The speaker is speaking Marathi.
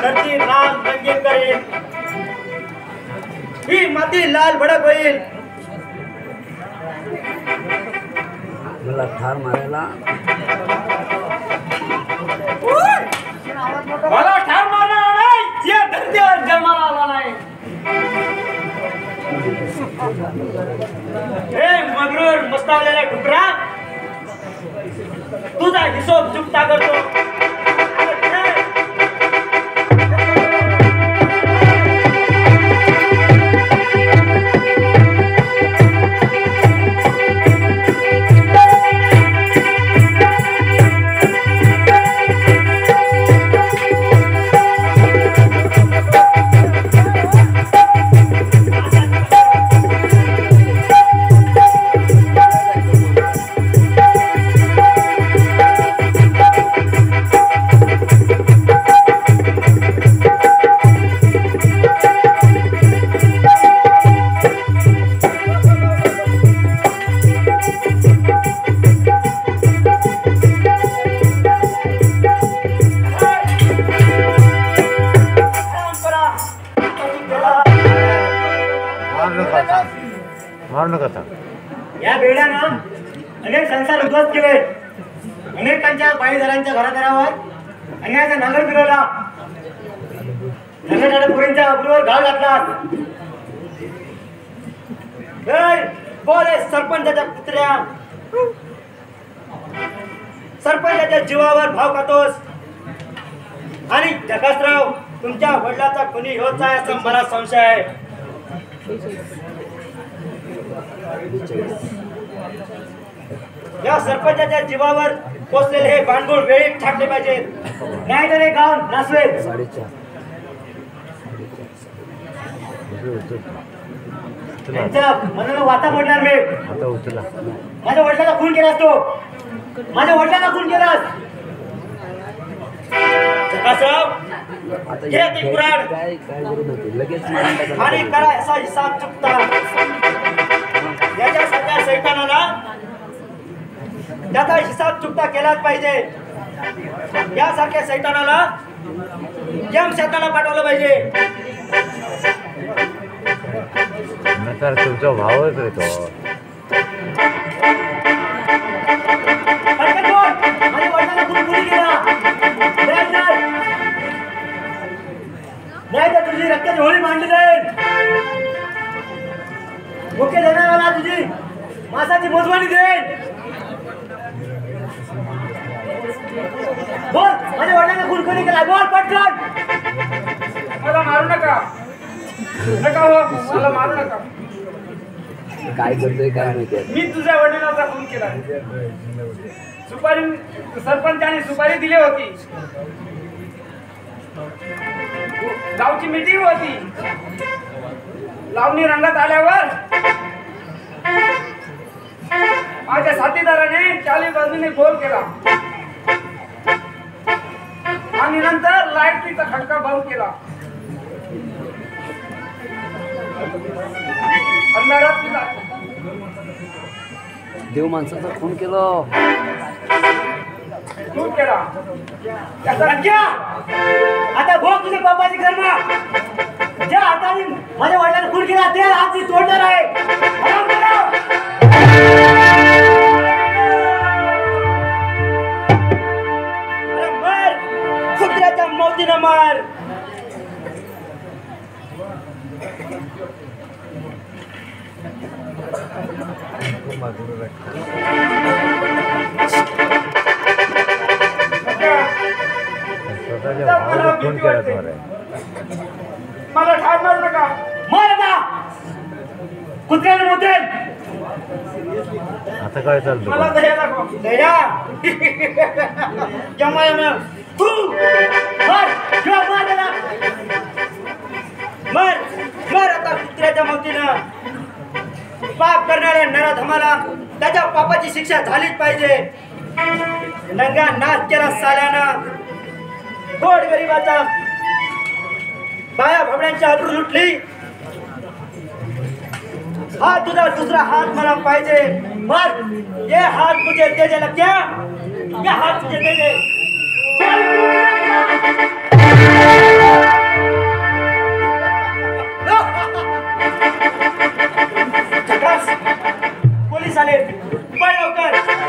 धरती राम रंगीन करेल, ही माती लाल भडक होईल. मला ठार मारायला मला ठार मारणार नाही, या धरतीवर जन्माला आला नाही. हे मगरूर मस्तावलेला डुकरा, तुझा हिशोब चुकता करतो. या बेड्यानं अनेक संसार उद्ध्वस्त केले, अनेकांच्या बाईदारांच्या घरादारावर अन्यायाचा नांगर फिरवला, धनगराच्या पोरींच्या अब्रूवर घाव घातला. बोल सरपंचाच्या पुत्र्या, सरपंचाच्या जीवावर भाव खातोस आणि जगासराव तुमच्या वडिलाचा खुनी होत आहे असा मला संशय आहे. या सरपंचाच्या जीवावर पोचलेले हे भांडवल वेळीच छाटले पाहिजेत, नाहीतर हे गाव नासवेल. त्यांच्या मनाला वाता पडणार मी. माझ्या वडिलाचा खून केलास तो, माझ्या वडिलाचा खून केलास. आणि करा असा हिसाब चुकता. याच्यासारख्या सैतानाला त्याचा हिसाब चुकता केलाच पाहिजे. यासारख्या सैतानाला यम शैतानाला पाठवलं पाहिजे. तुमचा भावच येतो. नाही तर तुझी रक्ताची होळी मांडली जाईल. मुख्य जनावराला तुझी मासाची मोजवानी देईल. बोल, माझ्या वडिलांना खून कोणी केला? बोल पटकन. मला मारू नका, नका हो, मला मारू नका. काय करतोय काय माहिती. मी तुझ्या वडिलांचा खून केला. सुपारी सरपंचाने सुपारी दिली होती, गावची मीटिंग होती. लावणी रंगात आल्यावर माझ्या साथीदाराने चाली बाजूने गोल केला आणि नंतर लाईटचा खटका बंद केला. अंधारात तिला देव माणसाचा खून केलं. खून केला. आता भोग तुझ्या बापाची कर्म. ज्या हाताने माझ्या वडिलांना खून केला त्या हात मी तोडणार आहे. मार, कुत्र्याच्या मौतीनं मार. मला ठार मारू नका. मार आता कुत्र्याला मोतेल. आता काय चालतं? मला दया दाखव. दया जमा तू मार किंवा मार त्याला. मार मार आता कुत्र्याच्या मौतीनं. पाप करणाऱ्या नराधमाला त्याच्या पापाची शिक्षा झालीच पाहिजे. नंगा नाच केला साल्यानं. गोड गरीबाचा बाया भाबड्यांच्या अब्रू लुटली. हा तुझा दुसरा हात मला पाहिजे. मार. ये हात मुझे दे दे क्या? ये हात मुझे दे दे. चालेल पण लवकर